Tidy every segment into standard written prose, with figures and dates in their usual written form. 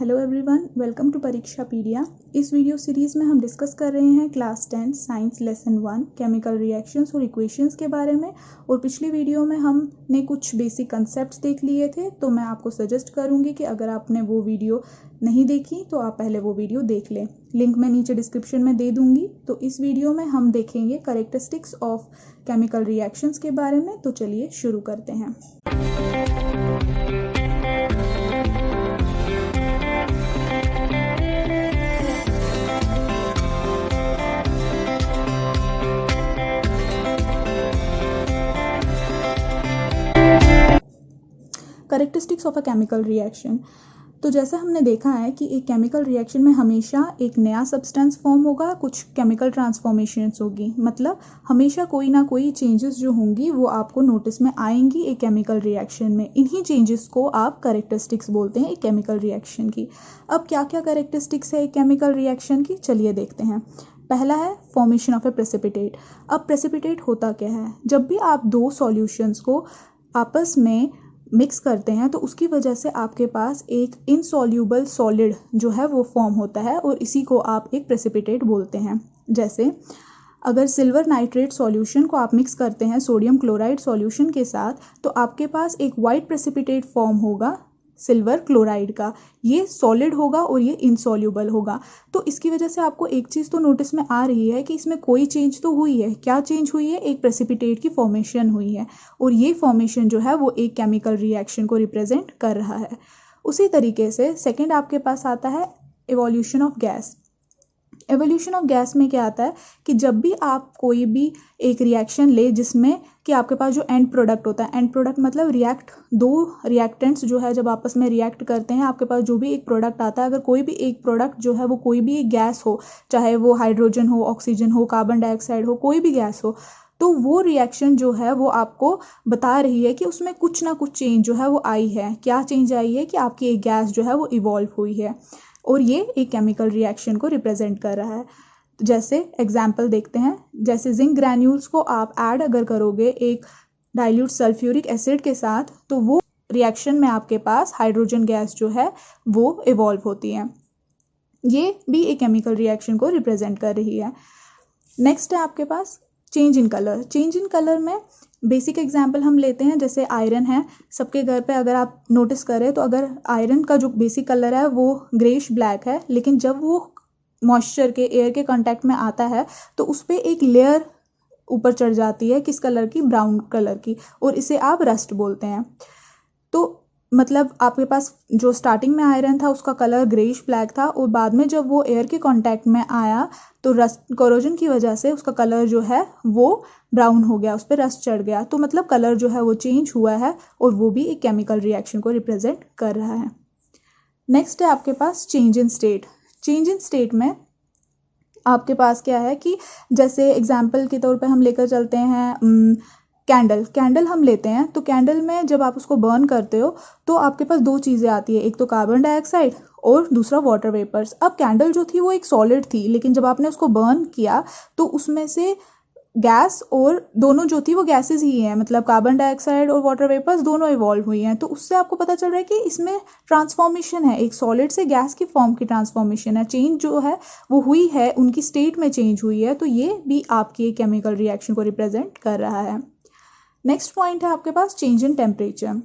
Hello everyone, welcome to Parikshapedia. इस video series में हम डिस्कस कर रहे हैं class 10 science lesson 1 chemical reactions और इक्वेशंस के बारे में। और पिछली वीडियो में हमने कुछ बेसिक कंसेप्ट्स देख लिए थे, तो मैं आपको सजेस्ट करूंगी कि अगर आपने वो वीडियो नहीं देखी तो आप पहले वो वीडियो देख लें। लिंक मैं नीचे डिस्क्रिप्शन में दे दूँगी। तो इस वीडियो में हम देखेंगे कैरेक्टरिस्टिक्स ऑफ केमिकल रिएक्शंस के बारे में। तो चलिए शुरू करते हैं। Characteristics of a chemical reaction. तो जैसा हमने देखा है कि एक केमिकल रिएक्शन में हमेशा एक नया सब्सटेंस फॉर्म होगा, कुछ केमिकल ट्रांसफॉर्मेशंस होगी, मतलब हमेशा कोई ना कोई चेंजेस जो होंगी वो आपको नोटिस में आएंगी एक केमिकल रिएक्शन में। इन्हीं चेंजेस को आप कैरेक्टरिस्टिक्स बोलते हैं एक केमिकल रिएक्शन की। अब क्या क्या कैरेक्टरिस्टिक्स है एक केमिकल रिएक्शन की, चलिए देखते हैं। पहला है फॉर्मेशन ऑफ ए प्रेसिपिटेट। अब प्रेसिपिटेट होता क्या है? जब भी आप दो सॉल्यूशंस को आपस में मिक्स करते हैं तो उसकी वजह से आपके पास एक इनसॉल्यूबल सॉलिड जो है वो फॉर्म होता है, और इसी को आप एक प्रेसिपिटेट बोलते हैं। जैसे अगर सिल्वर नाइट्रेट सॉल्यूशन को आप मिक्स करते हैं सोडियम क्लोराइड सॉल्यूशन के साथ, तो आपके पास एक वाइट प्रेसिपिटेट फॉर्म होगा सिल्वर क्लोराइड का। ये सॉलिड होगा और ये इनसॉल्यूबल होगा। तो इसकी वजह से आपको एक चीज़ तो नोटिस में आ रही है कि इसमें कोई चेंज तो हुई है। क्या चेंज हुई है? एक प्रेसिपिटेट की फॉर्मेशन हुई है, और ये फॉर्मेशन जो है वो एक केमिकल रिएक्शन को रिप्रेजेंट कर रहा है। उसी तरीके से सेकेंड आपके पास आता है evolution of gas. Evolution of gas में क्या आता है कि जब भी आप कोई भी एक रिएक्शन ले जिसमें कि आपके पास जो एंड प्रोडक्ट होता है, एंड प्रोडक्ट मतलब दो रिएक्टेंट्स जो है जब आपस में रिएक्ट करते हैं, आपके पास जो भी एक प्रोडक्ट आता है, अगर कोई भी एक प्रोडक्ट जो है वो कोई भी एक गैस हो, चाहे वो हाइड्रोजन हो, ऑक्सीजन हो, कार्बन डाइऑक्साइड हो, कोई भी गैस हो, तो वो रिएक्शन जो है वो आपको बता रही है कि उसमें कुछ ना कुछ चेंज जो है वो आई है। क्या चेंज आई है? कि आपकी एक गैस जो है वो इवॉल्व हुई है, और ये एक केमिकल रिएक्शन को रिप्रेजेंट कर रहा है। जैसे एग्जाम्पल देखते हैं। जैसे जिंक ग्रैन्यूल्स को आप ऐड अगर करोगे एक डाइल्यूट सल्फ्यूरिक एसिड के साथ, तो वो रिएक्शन में आपके पास हाइड्रोजन गैस जो है वो इवॉल्व होती है। ये भी एक केमिकल रिएक्शन को रिप्रेजेंट कर रही है। नेक्स्ट है आपके पास change in colour. Change in colour में बेसिक एग्जाम्पल हम लेते हैं, जैसे आयरन है। सबके घर पे अगर आप नोटिस करें तो अगर आयरन का जो बेसिक कलर है वो ग्रेश ब्लैक है, लेकिन जब वो मॉइस्चर के एयर के कांटेक्ट में आता है तो उस पर एक लेयर ऊपर चढ़ जाती है। किस कलर की? ब्राउन कलर की, और इसे आप रस्ट बोलते हैं। तो मतलब आपके पास जो स्टार्टिंग में आयरन था उसका कलर ग्रेइश ब्लैक था, और बाद में जब वो एयर के कांटेक्ट में आया तो रस्ट कोरोजन की वजह से उसका कलर जो है वो ब्राउन हो गया, उस पर रस्ट चढ़ गया। तो मतलब कलर जो है वो चेंज हुआ है, और वो भी एक केमिकल रिएक्शन को रिप्रेजेंट कर रहा है। नेक्स्ट है आपके पास change in state. Change in state में आपके पास क्या है कि जैसे एग्जाम्पल के तौर पे हम लेकर चलते हैं कैंडल हम लेते हैं। तो कैंडल में जब आप उसको बर्न करते हो तो आपके पास दो चीज़ें आती है, एक तो कार्बन डाइऑक्साइड और दूसरा वाटर वेपर्स। अब कैंडल जो थी वो एक सॉलिड थी, लेकिन जब आपने उसको बर्न किया तो उसमें से गैस और दोनों जो थी वो गैसेस ही हैं, मतलब कार्बन डाइऑक्साइड और वाटर वेपर्स दोनों इवॉल्व हुई हैं। तो उससे आपको पता चल रहा है कि इसमें ट्रांसफॉर्मेशन है, एक सॉलिड से गैस की फॉर्म की ट्रांसफॉर्मेशन है। चेंज जो है वो हुई है, उनकी स्टेट में चेंज हुई है। तो ये भी आपकी एक केमिकल रिएक्शन को रिप्रेजेंट कर रहा है। नेक्स्ट पॉइंट है आपके पास चेंज इन टेम्परेचर।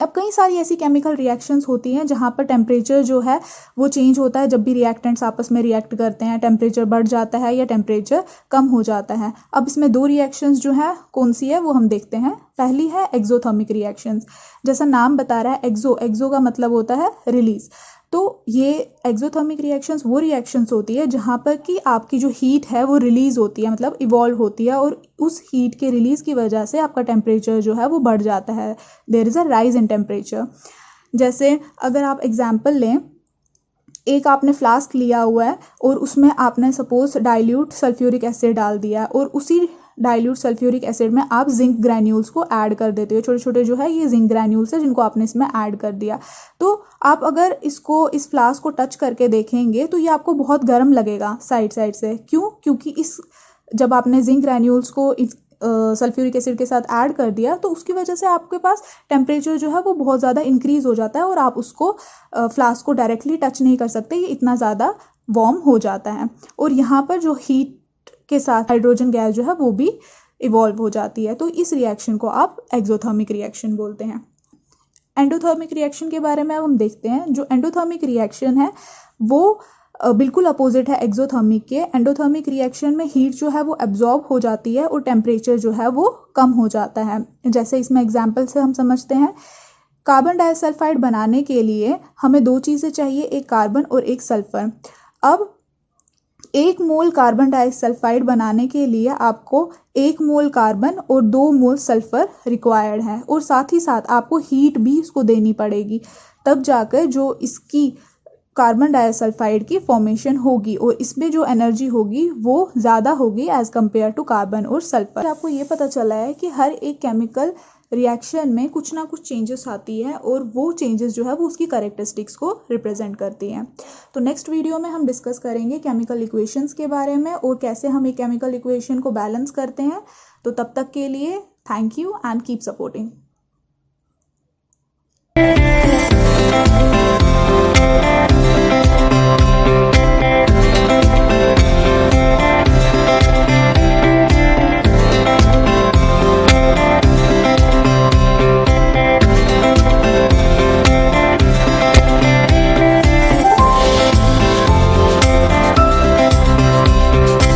अब कई सारी ऐसी केमिकल रिएक्शंस होती हैं जहाँ पर टेम्परेचर जो है वो चेंज होता है। जब भी रिएक्टेंट्स आपस में रिएक्ट करते हैं, टेम्परेचर बढ़ जाता है या टेम्परेचर कम हो जाता है। अब इसमें दो रिएक्शंस जो है कौन सी है वो हम देखते हैं। पहली है एक्सोथर्मिक रिएक्शंस। जैसा नाम बता रहा है एक्सो का मतलब होता है रिलीज। तो ये एक्सोथर्मिक रिएक्शंस वो रिएक्शंस होती है जहाँ पर कि आपकी जो हीट है वो रिलीज होती है, मतलब इवॉल्व होती है, और उस हीट के रिलीज की वजह से आपका टेम्परेचर जो है वो बढ़ जाता है। There is a rise in temperature. जैसे अगर आप एग्जाम्पल लें, एक आपने फ्लास्क लिया हुआ है और उसमें आपने सपोज डाइल्यूट सल्फ्यूरिक एसिड डाल दिया, और उसी डाइल्यूट सल्फ्यूरिक एसिड में आप जिंक ग्रैन्यूल्स को ऐड कर देते हो। छोटे छोटे जो है ये जिंक ग्रैन्यूल्स है जिनको आपने इसमें ऐड कर दिया। तो आप अगर इसको इस फ्लास्क को टच करके देखेंगे तो ये आपको बहुत गर्म लगेगा साइड से। क्यों? क्योंकि जब आपने जिंक ग्रैन्यूल्स को सल्फ्यूरिक एसिड के साथ ऐड कर दिया तो उसकी वजह से आपके पास टेम्परेचर जो है वो बहुत ज़्यादा इंक्रीज़ हो जाता है और आप उसको फ्लास्क को डायरेक्टली टच नहीं कर सकते, ये इतना ज़्यादा वार्म हो जाता है। और यहाँ पर जो हीट के साथ हाइड्रोजन गैस जो है वो भी इवॉल्व हो जाती है, तो इस रिएक्शन को आप एक्सोथर्मिक रिएक्शन बोलते हैं। एंडोथर्मिक रिएक्शन के बारे में अब हम देखते हैं। जो एंडोथर्मिक रिएक्शन है वो बिल्कुल अपोजिट है एक्सोथर्मिक के। एंडोथर्मिक रिएक्शन में हीट जो है वो एब्जॉर्ब हो जाती है और टेम्परेचर जो है वो कम हो जाता है। जैसे इसमें एग्जाम्पल से हम समझते हैं, कार्बन डाइसल्फाइड बनाने के लिए हमें 2 चीज़ें चाहिए, एक कार्बन और एक सल्फर। अब 1 मोल कार्बन डाइसल्फाइड बनाने के लिए आपको 1 मोल कार्बन और 2 मोल सल्फर रिक्वायर्ड है, और साथ ही साथ आपको हीट भी इसको देनी पड़ेगी, तब जाकर जो इसकी कार्बन डाइसल्फाइड की फॉर्मेशन होगी और इसमें जो एनर्जी होगी वो ज़्यादा होगी एज़ कम्पेयर टू कार्बन और सल्फर। आपको ये पता चला है कि हर एक केमिकल रिएक्शन में कुछ ना कुछ चेंजेस आती है और वो चेंजेस जो है वो उसकी कैरेक्टरिस्टिक्स को रिप्रेजेंट करती हैं। तो नेक्स्ट वीडियो में हम डिस्कस करेंगे केमिकल इक्वेशंस के बारे में और कैसे हम एक केमिकल इक्वेशन को बैलेंस करते हैं। तो तब तक के लिए thank you and keep supporting.